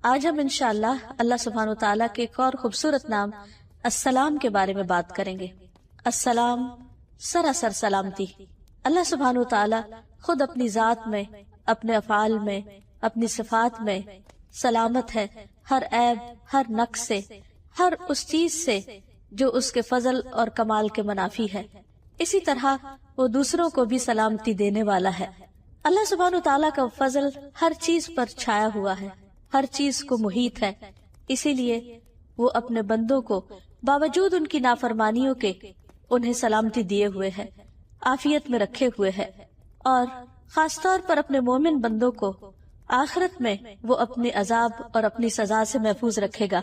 آج ہم انشاءاللہ اللہ سبحانہ و تعالیٰ کے ایک اور خوبصورت نام السلام کے بارے میں بات کریں گے۔ السلام سراسر سلامتی۔ اللہ سبحانہ و تعالیٰ خود اپنی ذات میں، اپنے افعال میں، اپنی صفات میں سلامت ہے، ہر عیب، ہر نقص سے، ہر اس چیز سے جو اس کے فضل اور کمال کے منافی ہے۔ اسی طرح وہ دوسروں کو بھی سلامتی دینے والا ہے۔ اللہ سبحانہ و تعالیٰ کا فضل ہر چیز پر چھایا ہوا ہے، ہر چیز کو محیط ہے، اسی لیے وہ اپنے بندوں کو باوجود ان کی نافرمانیوں کے انہیں سلامتی دیے ہوئے ہے، عافیت میں رکھے ہوئے ہے، اور خاص طور پر اپنے مومن بندوں کو آخرت میں وہ اپنے عذاب اور اپنی سزا سے محفوظ رکھے گا۔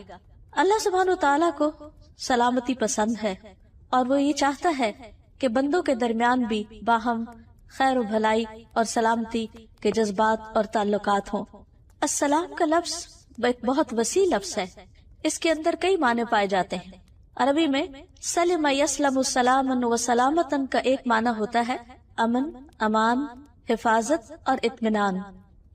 اللہ سبحانہ و تعالیٰ کو سلامتی پسند ہے، اور وہ یہ چاہتا ہے کہ بندوں کے درمیان بھی باہم خیر و بھلائی اور سلامتی کے جذبات اور تعلقات ہوں۔ السلام کا لفظ ایک بہت وسیع لفظ ہے، اس کے اندر کئی معنی پائے جاتے ہیں۔ عربی میں سلم یسلم سلاما و سلامتن کا ایک معنی ہوتا ہے امن، امان، حفاظت اور اطمینان،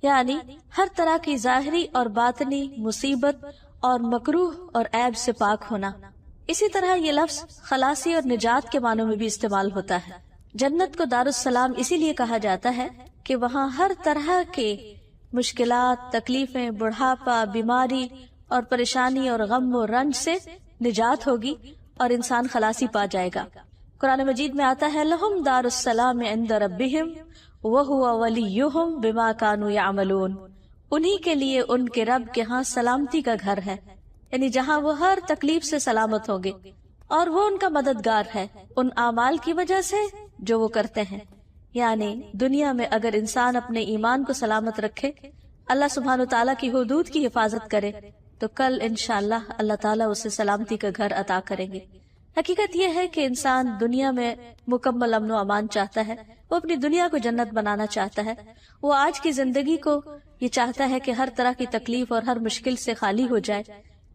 یعنی ہر طرح کی ظاہری اور باطنی مصیبت اور مکروہ اور عیب سے پاک ہونا۔ اسی طرح یہ لفظ خلاصی اور نجات کے معنوں میں بھی استعمال ہوتا ہے۔ جنت کو دار السلام اسی لیے کہا جاتا ہے کہ وہاں ہر طرح کے مشکلات، تکلیفیں، بڑھاپا، بیماری اور پریشانی اور غم و رنج سے نجات ہوگی اور انسان خلاصی پا جائے گا۔ قرآن مجید میں آتا ہے لہم دار السلام عند ربہم وہو ولیہم بما کانوا یعملون، انہی کے لیے ان کے رب کے ہاں سلامتی کا گھر ہے، یعنی جہاں وہ ہر تکلیف سے سلامت ہوں گے، اور وہ ان کا مددگار ہے ان اعمال کی وجہ سے جو وہ کرتے ہیں۔ یعنی دنیا میں اگر انسان اپنے ایمان کو سلامت رکھے، اللہ سبحانہ تعالیٰ کی حدود کی حفاظت کرے، تو کل انشاءاللہ اللہ تعالیٰ اسے سلامتی کا گھر عطا کریں گے۔ حقیقت یہ ہے کہ انسان دنیا میں مکمل امن و امان چاہتا ہے، وہ اپنی دنیا کو جنت بنانا چاہتا ہے، وہ آج کی زندگی کو یہ چاہتا ہے کہ ہر طرح کی تکلیف اور ہر مشکل سے خالی ہو جائے،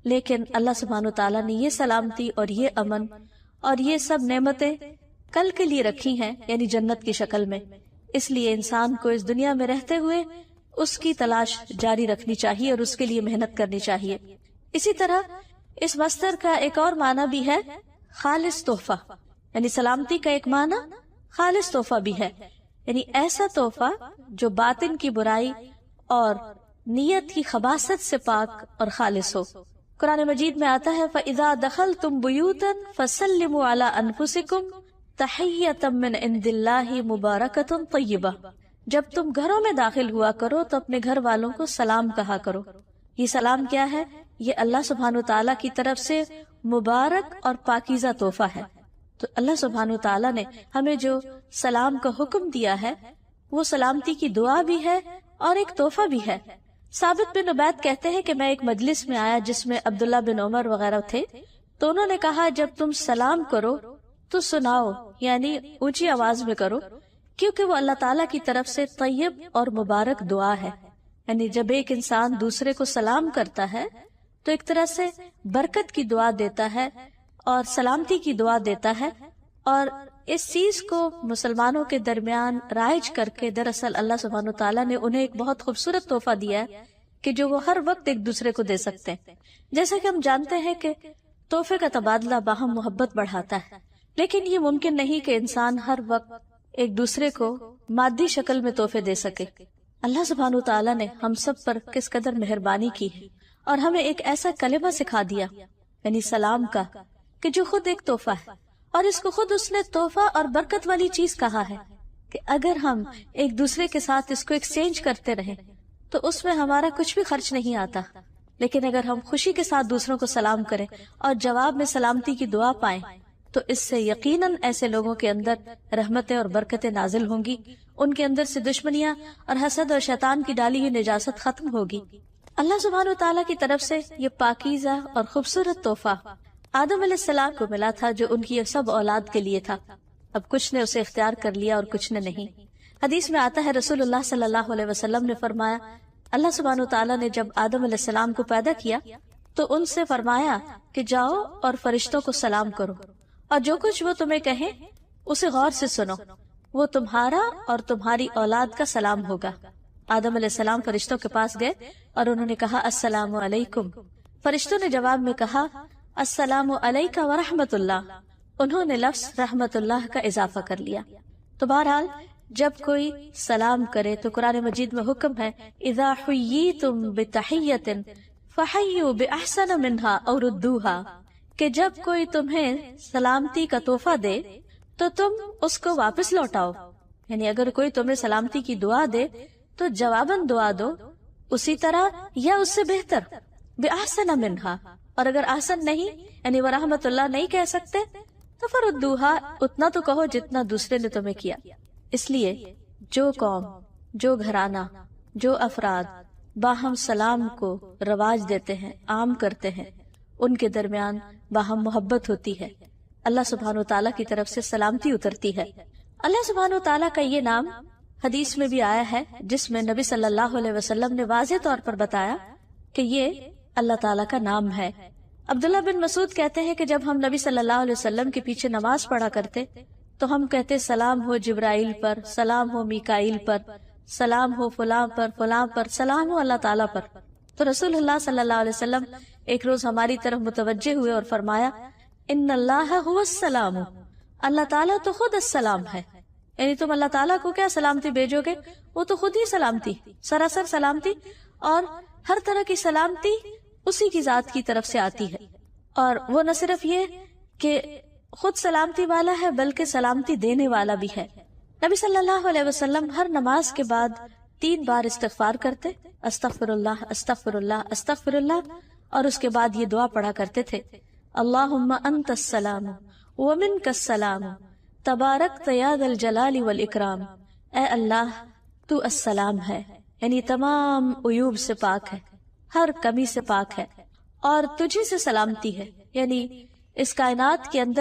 لیکن اللہ سبحانہ تعالیٰ نے یہ سلامتی اور یہ امن اور یہ سب نعمتیں کل کے لیے رکھی ہیں، یعنی جنت کی شکل میں۔ اس لیے انسان کو اس دنیا میں رہتے ہوئے اس کی تلاش جاری رکھنی چاہیے اور اس کے لیے محنت کرنی چاہیے۔ اسی طرح اس مصدر کا ایک اور معنی بھی ہے خالص تحفہ، یعنی سلامتی کا ایک معنی خالص تحفہ بھی ہے، یعنی ایسا تحفہ جو باطن کی برائی اور نیت کی خباثت سے پاک اور خالص ہو۔ قرآن مجید میں آتا ہے فَإِذَا دَخَلْتُمْ بُيُوتًا فَسَلِّمُوا عَلَىٰ أَنفُسِكُمْ تَحِيَّةً مِّنْ عِندِ اللَّهِ مُبَارَكَةٌ طَيِّبَةٌ، جب تم گھروں میں داخل ہوا کرو تو اپنے گھر والوں کو سلام کہا کرو۔ یہ سلام کیا ہے؟ یہ اللہ سبحانہ تعالیٰ کی طرف سے مبارک اور پاکیزہ تحفہ ہے۔ تو اللہ سبحانہ تعالیٰ نے ہمیں جو سلام کا حکم دیا ہے وہ سلامتی کی دعا بھی ہے اور ایک تحفہ بھی ہے۔ ثابت بن عبید کہتے ہیں کہ میں ایک مجلس میں آیا جس میں عبداللہ بن عمر وغیرہ تھے، تو انہوں نے کہا جب تم سلام کرو تو سناؤ، یعنی اونچی آواز میں کرو، کیونکہ وہ اللہ تعالیٰ کی طرف سے طیب اور مبارک دعا ہے۔ یعنی جب ایک انسان دوسرے کو سلام کرتا ہے تو ایک طرح سے برکت کی دعا دیتا ہے اور سلامتی کی دعا دیتا ہے، اور اس چیز کو مسلمانوں کے درمیان رائج کر کے دراصل اللہ سبحانہ تعالیٰ نے انہیں ایک بہت خوبصورت تحفہ دیا ہے کہ جو وہ ہر وقت ایک دوسرے کو دے سکتے ہیں۔ جیسا کہ ہم جانتے ہیں کہ تحفے کا تبادلہ باہم محبت بڑھاتا ہے، لیکن یہ ممکن نہیں کہ انسان ہر وقت ایک دوسرے کو مادی شکل میں تحفے دے سکے۔ اللہ سبحانہ تعالیٰ نے ہم سب پر کس قدر مہربانی کی ہے اور ہمیں ایک ایسا کلمہ سکھا دیا، یعنی سلام کا، کہ جو خود ایک تحفہ ہے، اور اس کو خود اس نے تحفہ اور برکت والی چیز کہا ہے کہ اگر ہم ایک دوسرے کے ساتھ اس کو ایکسچینج کرتے رہیں تو اس میں ہمارا کچھ بھی خرچ نہیں آتا، لیکن اگر ہم خوشی کے ساتھ دوسروں کو سلام کریں اور جواب میں سلامتی کی دعا پائیں تو اس سے یقیناً ایسے لوگوں کے اندر رحمتیں اور برکتیں نازل ہوں گی، ان کے اندر سے دشمنیاں اور حسد اور شیطان کی ڈالی ہوئی نجاست ختم ہوگی۔ اللہ سبحانہ تعالیٰ کی طرف سے یہ پاکیزہ اور خوبصورت تحفہ آدم علیہ السلام کو ملا تھا جو ان کی سب اولاد کے لیے تھا۔ اب کچھ نے اسے اختیار کر لیا اور کچھ نے نہیں۔ حدیث میں آتا ہے رسول اللہ صلی اللہ علیہ وسلم نے فرمایا اللہ سبحانہ تعالیٰ نے جب آدم علیہ السلام کو پیدا کیا تو ان سے فرمایا کہ جاؤ اور فرشتوں کو سلام کرو، اور جو کچھ وہ تمہیں کہیں اسے غور سے سنو، وہ تمہارا اور تمہاری اولاد کا سلام ہوگا۔ آدم علیہ السلام فرشتوں کے پاس گئے اور انہوں نے کہا السلام علیکم. فرشتوں نے جواب میں کہا السلام علیکہ ورحمۃ اللہ. انہوں نے لفظ رحمت اللہ کا اضافہ کر لیا. تو بہرحال جب کوئی سلام کرے تو قرآن مجید میں حکم ہے اذا حییتم بتحیۃ فحیوا باحسن منہا او ردوہا، کہ جب کوئی تمہیں سلامتی کا تحفہ دے تو تم اس کو واپس لوٹاؤ. یعنی اگر کوئی تمہیں سلامتی کی دعا دے تو جواباً دعا دو اسی طرح یا اس سے بہتر، باحسن منہا. اور اگر احسن نہیں یعنی ورحمت اللہ نہیں کہہ سکتے تو فردوہا، اتنا تو کہو جتنا دوسرے نے تمہیں کیا. اس لیے جو قوم، جو گھرانہ، جو افراد باہم سلام کو رواج دیتے ہیں، عام کرتے ہیں، ان کے درمیان باہم محبت ہوتی ہے، اللہ سبحانہ و تعالیٰ کی طرف سے سلامتی اترتی ہے. اللہ سبحانہ و تعالیٰ کا یہ نام حدیث میں بھی آیا ہے جس میں نبی صلی اللہ علیہ وسلم نے واضح طور پر بتایا کہ یہ اللہ تعالیٰ کا نام ہے. عبداللہ بن مسعود کہتے ہیں کہ جب ہم نبی صلی اللہ علیہ وسلم کے پیچھے نماز پڑھا کرتے تو ہم کہتے سلام ہو جبرائیل پر، سلام ہو میکائیل پر، سلام ہو فلاں پر، فلاں پر، سلام ہو اللہ تعالیٰ پر. تو رسول اللہ صلی اللہ علیہ وسلم ایک روز ہماری طرف متوجہ ہوئے اور فرمایا ان اللہ هو السلام، اللہ تعالیٰ تو خود السلام ہے. یعنی تم اللہ تعالیٰ کو کیا سلامتی بھیجو گے، وہ تو خود ہی سلامتی، سراسر سلامتی، اور ہر طرح کی سلامتی اسی کی ذات کی طرف سے آتی ہے. اور وہ نہ صرف یہ کہ خود سلامتی والا ہے بلکہ سلامتی دینے والا بھی ہے. نبی صلی اللہ علیہ وسلم ہر نماز کے بعد 3 بار استغفار کرتے، استغفر اللہ استغفر اللہ استغفر اللہ، اور اس کے بعد یہ دعا پڑھا کرتے تھے اللہم انت السلام ومنک السلام تبارکت یا ذا الجلال والاکرام. اے اللہ تو السلام ہے، یعنی تمام عیوب سے پاک ہے، ہر کمی سے پاک ہے، اور تجھی سے سلامتی ہے، یعنی اس کائنات کے اندر